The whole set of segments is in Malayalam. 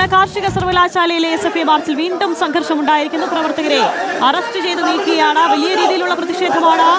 കേരള കാർഷിക സർവകലാശാലയിലെ SFI മാർച്ചിൽ വീണ്ടും സംഘർഷമുണ്ടായിരിക്കുന്നു. പ്രവർത്തകരെ അറസ്റ്റ് ചെയ്ത് നീക്കുകയാണ്. വലിയ രീതിയിലുള്ള പ്രതിഷേധമാണ്.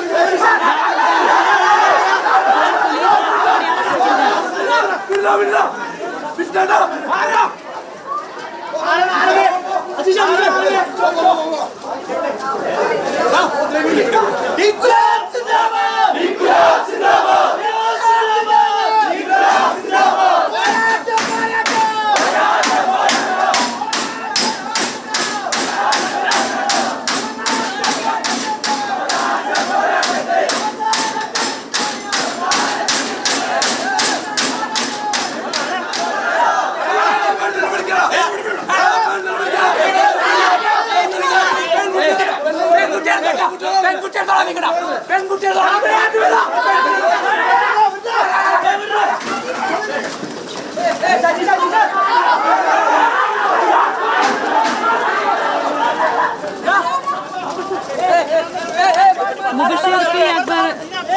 മുബഷീർ പി അക്ബർ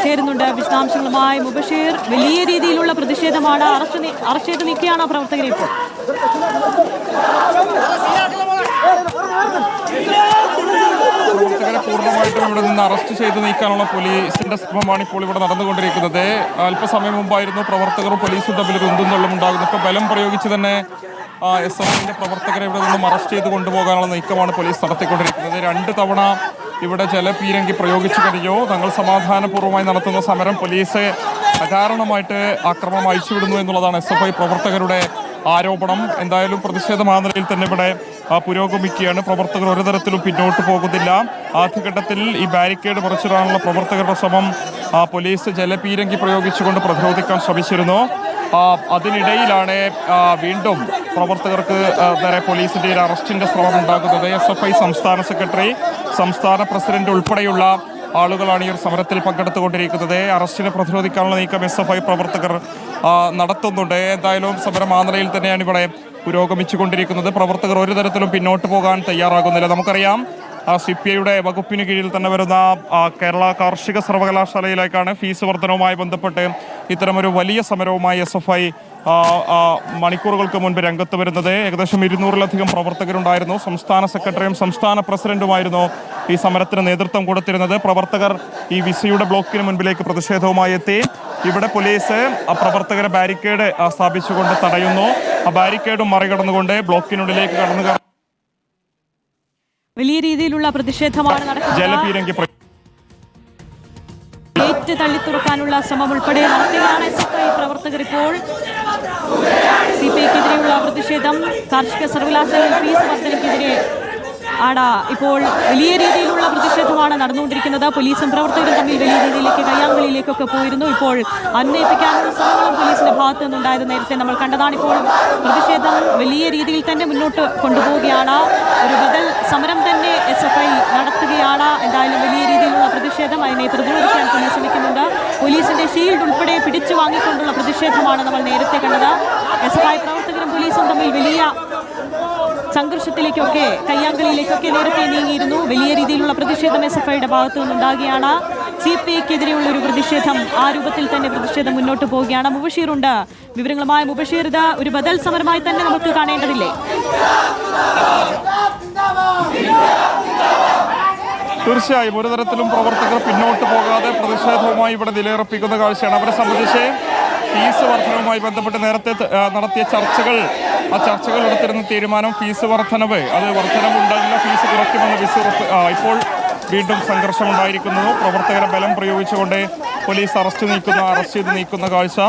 ചേരുന്നുണ്ട് വിശദാംശങ്ങളുമായി. മുബഷീർ, വലിയ രീതിയിലുള്ള പ്രതിഷേധമാണ്. അറസ്റ്റ് ചെയ്ത് നീക്കിയാണ് പ്രവർത്തകരെ ഇപ്പോൾ. പ്രവർത്തകരെ പൂർണ്ണമായിട്ടും ഇവിടെ നിന്ന് അറസ്റ്റ് ചെയ്ത് നീക്കാനുള്ള പോലീസിന്റെ ശ്രമമാണ് ഇപ്പോൾ ഇവിടെ നടന്നുകൊണ്ടിരിക്കുന്നത്. അല്പസമയം മുമ്പായിരുന്നു പ്രവർത്തകരും പോലീസും തമ്മിൽ ഉന്തും ഉണ്ടാകുന്നത്. ഇപ്പോൾ ബലം പ്രയോഗിച്ച് തന്നെ SFIന്റെ പ്രവർത്തകരെ ഇവിടെ നിന്നും അറസ്റ്റ് ചെയ്ത് കൊണ്ടുപോകാനുള്ള നീക്കമാണ് പോലീസ് നടത്തിക്കൊണ്ടിരിക്കുന്നത്. 2 തവണ ഇവിടെ ജലപീരങ്കി പ്രയോഗിച്ചു കഴിഞ്ഞു. തങ്ങൾ സമാധാനപൂർവ്വമായി നടത്തുന്ന സമരം പോലീസ് അകാരണമായിട്ട് ആക്രമണം അയച്ചുവിടുന്നു എന്നുള്ളതാണ് SFI പ്രവർത്തകരുടെ ആരോപണം. എന്തായാലും പ്രതിഷേധം ആ നിലയിൽ തന്നെ ഇവിടെ പുരോഗമിക്കുകയാണ്. പ്രവർത്തകർ ഒരു തരത്തിലും പിന്നോട്ട് പോകുന്നില്ല. ആദ്യഘട്ടത്തിൽ ഈ ബാരിക്കേഡ് മറിച്ചിടാനുള്ള പ്രവർത്തകരുടെ ശ്രമം പോലീസ് ജലപീരങ്കി പ്രയോഗിച്ചുകൊണ്ട് പ്രതിരോധിക്കാൻ ശ്രമിച്ചിരുന്നു. അതിനിടയിലാണ് വീണ്ടും പ്രവർത്തകർക്ക് നേരെ പോലീസിന്റെ ഒരു അറസ്റ്റിന്റെ ശ്രമം ഉണ്ടാകുന്നത്. SFI സംസ്ഥാന സെക്രട്ടറി, സംസ്ഥാന പ്രസിഡന്റ് ഉൾപ്പെടെയുള്ള ആളുകളാണ് ഈ ഒരു സമരത്തിൽ പങ്കെടുത്തുകൊണ്ടിരിക്കുന്നത്. അറസ്റ്റിനെ പ്രതിരോധിക്കാനുള്ള നീക്കം SFI പ്രവർത്തകർ നടത്തുന്നുണ്ട്. എന്തായാലും സമരം ആ നിലയിൽ തന്നെയാണ് ഇവിടെ പുരോഗമിച്ചുകൊണ്ടിരിക്കുന്നത്. പ്രവർത്തകർ ഒരു തരത്തിലും പിന്നോട്ട് പോകാൻ തയ്യാറാകുന്നില്ല. നമുക്കറിയാം CPIയുടെ വകുപ്പിന് കീഴിൽ തന്നെ വരുന്ന കേരള കാർഷിക സർവകലാശാലയിലേക്കാണ് ഫീസ് വർധനവുമായി ബന്ധപ്പെട്ട് ഇത്തരമൊരു വലിയ സമരവുമായി SFI മണിക്കൂറുകൾക്ക് മുൻപ് രംഗത്ത് വരുന്നത്. ഏകദേശം 200-ലധികം പ്രവർത്തകരുണ്ടായിരുന്നു. സംസ്ഥാന സെക്രട്ടറിയും സംസ്ഥാന പ്രസിഡന്റുമായിരുന്നു ഈ സമരത്തിന് നേതൃത്വം കൊടുത്തിരുന്നത്. പ്രവർത്തകർ ഈ വിസിയുടെ ബ്ലോക്കിന് മുൻപിലേക്ക് പ്രതിഷേധവുമായി എത്തി. ഇവിടെ പോലീസ് പ്രവർത്തകരെ ബാരിക്കേഡ് സ്ഥാപിച്ചുകൊണ്ട് തടയുന്നു. ആ ബാരിക്കേഡും മറികടന്നുകൊണ്ട് ബ്ലോക്കിനുള്ളിലേക്ക് കടന്നു വലിയ രീതിയിലുള്ള പ്രതിഷേധമാണ് നടക്കുന്നത്. ജലപീരങ്കി ഗേറ്റ് തള്ളിത്തുറക്കാനുള്ള ശ്രമം ഉൾപ്പെടെ നടത്തുകയാണ് SFI പ്രവർത്തകർ. ഇപ്പോൾ CPIക്കെതിരെയുള്ള പ്രതിഷേധം, കാർഷിക സർവകലാശാല ഫീസ് വർധനയ്ക്കെതിരെ ആണ് ഇപ്പോൾ വലിയ രീതിയിലുള്ള പ്രതിഷേധമാണ് നടന്നുകൊണ്ടിരിക്കുന്നത്. പോലീസും പ്രവർത്തകരും തമ്മിൽ വലിയ രീതിയിലേക്ക് കയ്യാങ്കളിയിലേക്കൊക്കെ പോയിരുന്നു. ഇപ്പോൾ അന്വയിപ്പിക്കാനുള്ള ശ്രമങ്ങളും പോലീസിന്റെ ഭാഗത്തു നിന്നുണ്ടായത് നേരത്തെ നമ്മൾ കണ്ടതാണ്. ഇപ്പോൾ പ്രതിഷേധം വലിയ രീതിയിൽ തന്നെ മുന്നോട്ട് കൊണ്ടുപോവുകയാണ്. ഒരു ബദൽ സമരം തന്നെ SFI നടത്തുകയാണ്. എന്തായാലും വലിയ രീതിയിലുള്ള പ്രതിഷേധം, അതിനെ പ്രതിരോധിക്കാൻ പോലീസ് ശ്രമിക്കുന്നുണ്ട്. പോലീസിന്റെ ഷീൽഡ് ഉൾപ്പെടെ പിടിച്ചു വാങ്ങിക്കൊണ്ടുള്ള പ്രതിഷേധമാണ് നമ്മൾ നേരത്തെ കണ്ടത്. SFI പ്രവർത്തകരും പോലീസും തമ്മിൽ വലിയ സംഘർഷത്തിലേക്കൊക്കെ, കയ്യാങ്കളിയിലേക്കൊക്കെ നേരത്തെ നീങ്ങിയിരുന്നു. വലിയ രീതിയിലുള്ള പ്രതിഷേധം SFIയുടെ ഭാഗത്തു നിന്നുണ്ടാകുകയാണ്. CPIക്കെതിരെയുള്ള ഒരു പ്രതിഷേധം, ആ രൂപത്തിൽ തന്നെ പ്രതിഷേധം മുന്നോട്ട് പോവുകയാണ്. മുബഷീറുണ്ട് വിവരങ്ങളുമായി. മുബഷീർ, ഇത് ഒരു ബദൽ സമരമായി തന്നെ നമുക്ക് കാണേണ്ടതില്ലേ? തീർച്ചയായും ഒരു തരത്തിലും പ്രവർത്തകർ പിന്നോട്ട് പോകാതെ പ്രതിഷേധവുമായി ഇവിടെ നിലയുറപ്പിക്കുന്ന കാഴ്ചയാണ്. അവരെ സംബന്ധിച്ച് ഫീസ് വർധനവുമായി ബന്ധപ്പെട്ട് നേരത്തെ നടത്തിയ ആ ചർച്ചകൾ എടുത്തിരുന്ന തീരുമാനം ഫീസ് വർധനവ്, അത് വർധനവുണ്ടാകില്ല, ഫീസ് കുറയ്ക്കുമെന്ന് ഇപ്പോൾ വീണ്ടും സംഘർഷമുണ്ടായിരിക്കുന്നു. പ്രവർത്തകരെ ബലം പ്രയോഗിച്ചുകൊണ്ട് പോലീസ് അറസ്റ്റ് ചെയ്ത് നീക്കുന്ന കാഴ്ച.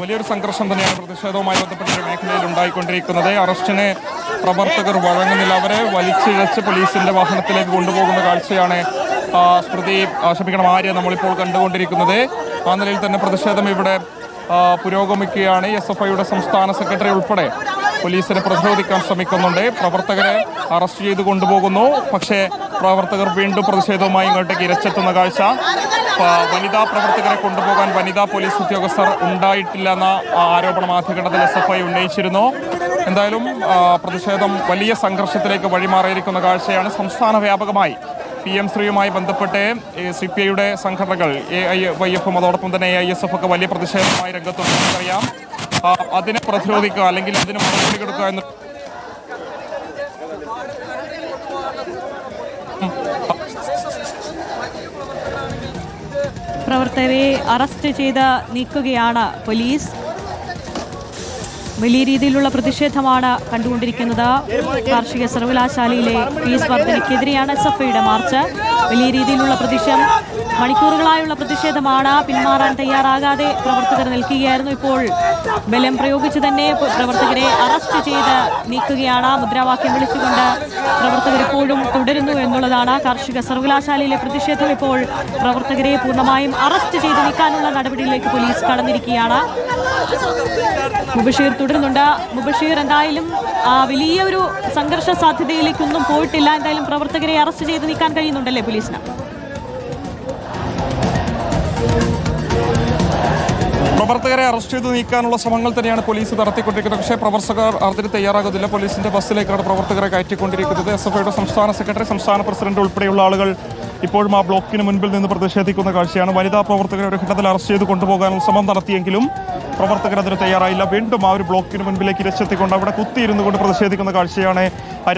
വലിയൊരു സംഘർഷം തന്നെയാണ് പ്രതിഷേധവുമായി ബന്ധപ്പെട്ട മേഖലയിൽ ഉണ്ടായിക്കൊണ്ടിരിക്കുന്നത്. അറസ്റ്റിന് പ്രവർത്തകർ വഴങ്ങുന്നില്ല. അവരെ വലിച്ചിഴച്ച് പോലീസിന്റെ വാഹനത്തിലേക്ക് കൊണ്ടുപോകുന്ന കാഴ്ചയാണ് ആര്യ നമ്മളിപ്പോൾ കണ്ടുകൊണ്ടിരിക്കുന്നത്. ആ നിലയിൽ തന്നെ പ്രതിഷേധം ഇവിടെ പുരോഗമിക്കുകയാണ്. SFIയുടെ സംസ്ഥാന സെക്രട്ടറി ഉൾപ്പെടെ പോലീസിനെ പ്രതിരോധിക്കാൻ ശ്രമിക്കുന്നുണ്ട്. പ്രവർത്തകരെ അറസ്റ്റ് ചെയ്ത് കൊണ്ടുപോകുന്നു. പക്ഷേ പ്രവർത്തകർ വീണ്ടും പ്രതിഷേധവുമായി ഇങ്ങോട്ടേക്ക് ഇരച്ചെത്തുന്ന കാഴ്ച. വനിതാ പ്രവർത്തകരെ കൊണ്ടുപോകാൻ വനിതാ പോലീസ് ഉദ്യോഗസ്ഥർ ഉണ്ടായിട്ടില്ല എന്ന ആരോപണം ആദ്യഘട്ടത്തിൽ SFI ഉന്നയിച്ചിരുന്നു. എന്തായാലും പ്രതിഷേധം വലിയ സംഘർഷത്തിലേക്ക് വഴിമാറിയിരിക്കുന്ന കാഴ്ചയാണ്. സംസ്ഥാന വ്യാപകമായി PM ശ്രീയുമായി ബന്ധപ്പെട്ട് CPIയുടെ സംഘടനകൾ AIYF അതോടൊപ്പം തന്നെ AISF ഒക്കെ വലിയ പ്രതിഷേധവുമായി രംഗത്തുണ്ട്. നമുക്കറിയാം അതിനെ പ്രതിരോധിക്കുക അല്ലെങ്കിൽ അതിന് മറുപടി കൊടുക്കുക എന്ന് പ്രവർത്തകരെ അറസ്റ്റ് ചെയ്ത് നീക്കുകയാണ് പോലീസ്. വലിയ രീതിയിലുള്ള പ്രതിഷേധമാണ് കണ്ടുകൊണ്ടിരിക്കുന്നത്. കാർഷിക സർവകലാശാലയിലെ ഫീസ് വർധനയ്ക്കെതിരെയാണ് SFIയുടെ മാർച്ച്. വലിയ രീതിയിലുള്ള പ്രതിഷേധം, മണിക്കൂറുകളായുള്ള പ്രതിഷേധമാണ്. പിന്മാറാൻ തയ്യാറാകാതെ പ്രവർത്തകർ നിൽക്കുകയായിരുന്നു. ഇപ്പോൾ ബലം പ്രയോഗിച്ച് തന്നെ പ്രവർത്തകരെ അറസ്റ്റ് ചെയ്ത് നീക്കുകയാണ്. മുദ്രാവാക്യം വിളിച്ചുകൊണ്ട് പ്രവർത്തകർ ഇപ്പോഴും തുടരുന്നു എന്നുള്ളതാണ്. കാർഷിക സർവകലാശാലയിലെ പ്രതിഷേധം. ഇപ്പോൾ പ്രവർത്തകരെ പൂർണ്ണമായും അറസ്റ്റ് ചെയ്ത് നീക്കാനുള്ള നടപടിയിലേക്ക് പോലീസ് കടന്നിരിക്കുകയാണ്. മുബഷീർ തുടരുന്നുണ്ട്. മുബഷീർ, എന്തായാലും വലിയൊരു സംഘർഷ സാധ്യതയിലേക്കൊന്നും പോയിട്ടില്ല. എന്തായാലും പ്രവർത്തകരെ അറസ്റ്റ് ചെയ്ത് നീക്കാൻ കഴിയുന്നുണ്ടല്ലേ പോലീസിന്? പ്രവർത്തകരെ അറസ്റ്റ് ചെയ്ത് നീക്കാനുള്ള ശ്രമങ്ങൾ തന്നെയാണ് പോലീസ് നടത്തിക്കൊണ്ടിരിക്കുന്നത്. പക്ഷേ പ്രവർത്തകർ അതിന് തയ്യാറാകുന്നില്ല. പോലീസിന്റെ ബസ്സിലേക്കാണ് പ്രവർത്തകരെ കയറ്റിക്കൊണ്ടിരിക്കുന്നത്. SFIയുടെ സംസ്ഥാന സെക്രട്ടറി, സംസ്ഥാന പ്രസിഡന്റ് ഉൾപ്പെടെയുള്ള ആളുകൾ ഇപ്പോഴും ആ ബ്ലോക്കിന് മുൻപിൽ നിന്ന് പ്രതിഷേധിക്കുന്ന കാഴ്ചയാണ്. വനിതാ പ്രവർത്തകരെ ഒരു ഘട്ടത്തിൽ അറസ്റ്റ് ചെയ്ത് കൊണ്ടുപോകാനുള്ള ശ്രമം നടത്തിയെങ്കിലും പ്രവർത്തകർ അതിന് തയ്യാറായില്ല. വീണ്ടും ആ ഒരു ബ്ലോക്കിന് മുൻപിലേക്ക് ഇരച്ചെത്തിക്കൊണ്ട് അവിടെ കുത്തിയിരുന്നു കൊണ്ട് പ്രതിഷേധിക്കുന്ന കാഴ്ചയാണ്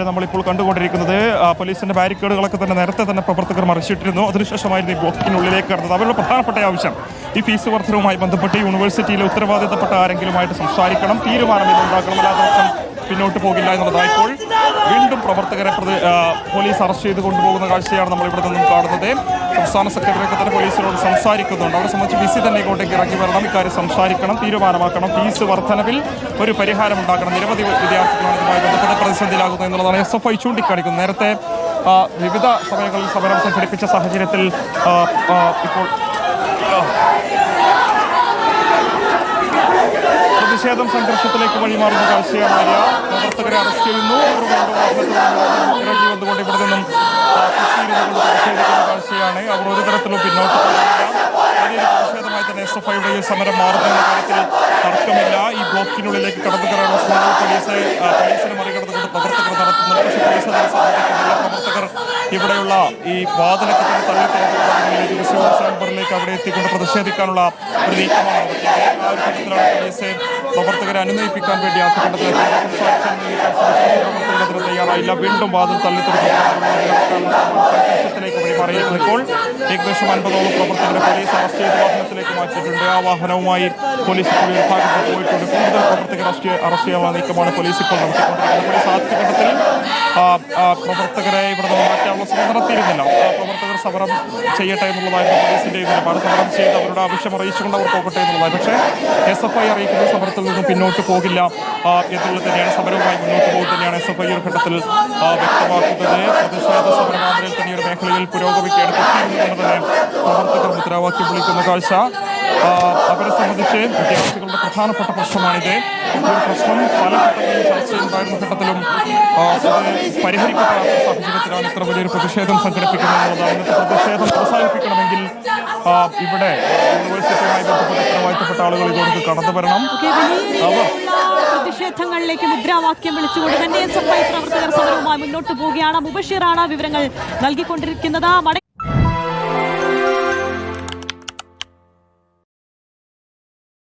നമ്മളിപ്പോൾ കണ്ടുകൊണ്ടിരിക്കുന്നത്. പോലീസിന്റെ ബാരിക്കേഡുകളൊക്കെ തന്നെ നേരത്തെ തന്നെ പ്രവർത്തകർ മറിച്ചിട്ടിരുന്നു. അതിനുശേഷമായിരുന്നു ഈ ബ്ലോക്കിനുള്ളിലേക്ക് കടന്നത്. അവരുടെ പ്രധാനപ്പെട്ട ആവശ്യം ഈ ഫീസ് വർധനവുമായി ബന്ധപ്പെട്ട് യൂണിവേഴ്സിറ്റിയിലെ ഉത്തരവാദിത്തപ്പെട്ട ആരെങ്കിലുമായിട്ട് സംസാരിക്കണം, തീരുമാനം ഉണ്ടാക്കണം, അല്ലാതെ പിന്നോട്ട് പോകില്ല എന്നുള്ളതായപ്പോൾ വീണ്ടും പ്രവർത്തകരെ പോലീസ് അറസ്റ്റ് ചെയ്ത് കൊണ്ടുപോകുന്ന കാഴ്ചയാണ് നമ്മൾ ഇവിടെ നിന്നും കാണുന്നത്. സംസ്ഥാന സെക്രട്ടറിയൊക്കെ തന്നെ പോലീസിനോട് സംസാരിക്കുന്നുണ്ട്. അവരെ സംബന്ധിച്ച് വിസി തന്നെ ഇങ്ങോട്ടേക്ക് ഇറങ്ങി വരണം, ഇക്കാര്യം സംസാരിക്കണം, തീരുമാനമാക്കണം, ഫീസ് വർധനവിൽ ഒരു പരിഹാരം ഉണ്ടാക്കണം. നിരവധി വിദ്യാർത്ഥികളാണ് ഇതുമായി ബന്ധപ്പെട്ട് പ്രതിസന്ധിയിലാകുന്നത് എന്നുള്ളതാണ് SFI ചൂണ്ടിക്കാണിക്കുന്നത്. നേരത്തെ വിവിധ സമയങ്ങളിൽ സമരം സംഘടിപ്പിച്ച സാഹചര്യത്തിൽ ഇപ്പോൾ പ്രതിഷേധം സംഘർഷത്തിലേക്ക് വഴിമാറുന്ന കാഴ്ചയാണ് പ്രവർത്തകരെ അറസ്റ്റ് ചെയ്യുന്നു. ഇറങ്ങി വന്നുകൊണ്ട് ഇവിടെ നിന്നും കുത്തിയിരുന്നുകൊണ്ട് പ്രതിഷേധിക്കുന്ന കാഴ്ചയാണ്. അവർ ഒരു തരത്തിലും പിന്നോട്ട് വലിയൊരു പ്രതിഷേധമായി തന്നെ SFIയുടെ ഈ സമരം മാറുന്ന കാര്യത്തിൽ തർക്കമില്ല. ഈ ബ്ലോക്കിനുള്ളിലേക്ക് കടന്നു കയറാനുള്ള ശ്രമങ്ങൾ പോലീസിനെ മറികടന്നുകൊണ്ട് പ്രവർത്തകർ നടത്തുന്നുണ്ട്. പക്ഷേ പോലീസ് അതിനെ സമ്മതിക്കുന്നില്ല. പ്രവർത്തകർ ഇവിടെയുള്ള ഈ വാതിലൊക്കെ തന്നെ തള്ളിത്തുറന്നിലേക്ക് റിസോഴ്സ് ചേംബറിലേക്ക് അവിടെ എത്തിക്കൊണ്ട് പ്രതിഷേധിക്കാനുള്ള ഒരു നീക്കമാണ് നടത്തിയത്. ആ ഒരു ഘട്ടത്തിലാണ് പോലീസ് പ്രവർത്തകരെ അനുനയിപ്പിക്കാൻ വേണ്ടി ആദ്യഘട്ടത്തിലേക്ക് പ്രവർത്തകർ തയ്യാറായില്ല. വീണ്ടും വാതിൽ തള്ളിത്തുറന്നിലേക്ക് വഴിമാറിയിരിക്കുന്നത്. ഇപ്പോൾ ഏകദേശം 50ഓളം പ്രവർത്തകരെ പോലീസ് അറസ്റ്റ് ചെയ്ത് വാഹനത്തിലേക്ക് മാറ്റിയിട്ടുണ്ട്. ആ വാഹനവുമായി പോലീസ് ഇപ്പോൾ ഒരു ഭാഗത്ത് പോയിട്ടുണ്ട്. കൂടുതൽ പ്രവർത്തകർ അറസ്റ്റ് ചെയ്യാനുള്ള നീക്കമാണ് പോലീസ് ഇപ്പോൾ നടത്തിക്കൊണ്ടിരിക്കുന്നത്. പോലീസ് ആദ്യഘട്ടത്തിൽ പ്രവർത്തകരെ ഇവിടെ നിന്ന് മാറ്റാനുള്ള ശ്രമം നടത്തിയിരുന്നില്ല. പ്രവർത്തകർ സമരം ചെയ്യട്ടെ എന്നുള്ളതായിരുന്നു പോലീസിന്റെ നിലപാട്. സമരം ചെയ്ത് അവരുടെ ആവശ്യം അറിയിച്ചുകൊണ്ട് അവർ പോകട്ടെ എന്നുള്ളതായി. പക്ഷേ SFI അറിയിക്കുന്ന സമരത്തിൽ നിന്നും പിന്നോട്ട് പോകില്ല എന്നുള്ളത് തന്നെയാണ്. സമരവുമായി മുന്നോട്ട് പോകുന്നത് തന്നെയാണ് SFI ഒരു ഘട്ടത്തിൽ വ്യക്തമാക്കുന്നത്. പ്രതിഷേധ സമരമാന്ത്രയിൽ തന്നെ ഒരു മേഖലയിൽ പുരോഗമിക്കുകയാണ്. കുത്തിയിരുന്നുകൊണ്ട് തന്നെ പ്രവർത്തകർ മുദ്രാവാക്യം വിളിക്കുന്ന കാഴ്ച അവരെ സംബന്ധിച്ച് വിദ്യാർത്ഥികളുടെ പ്രധാനപ്പെട്ട പ്രശ്നമാണിത്. ഒരു പ്രശ്നം പല ഘട്ടങ്ങളിലും ചർച്ച ചെയ്യുന്നതായിരുന്ന ഘട്ടത്തിലും പരിഹരിക്കപ്പെടാത്ത സാഹചര്യത്തിലാണ് ഇത്ര വലിയൊരു പ്രതിഷേധം സംഘടിപ്പിക്കുന്നത് എന്നുള്ളതാണ്. ഇന്നത്തെ പ്രതിഷേധം അവസാനിപ്പിക്കണമെങ്കിൽ ഇവിടെ യൂണിവേഴ്സിറ്റിയുമായി ബന്ധപ്പെട്ട ഉത്തരവാദിത്തപ്പെട്ട ആളുകൾ ഇതോടൊക്കെ കടന്നു വരണം. പ്രതിഷേധങ്ങളിലേക്ക് മുദ്രാവാക്യം വിളിച്ചുകൊണ്ട് തന്നെ SFI പ്രവർത്തകർ സമരവുമായി മുന്നോട്ട് പോവുകയാണ്. മുബഷീറാണ് വിവരങ്ങൾ നൽകിക്കൊണ്ടിരിക്കുന്നത്.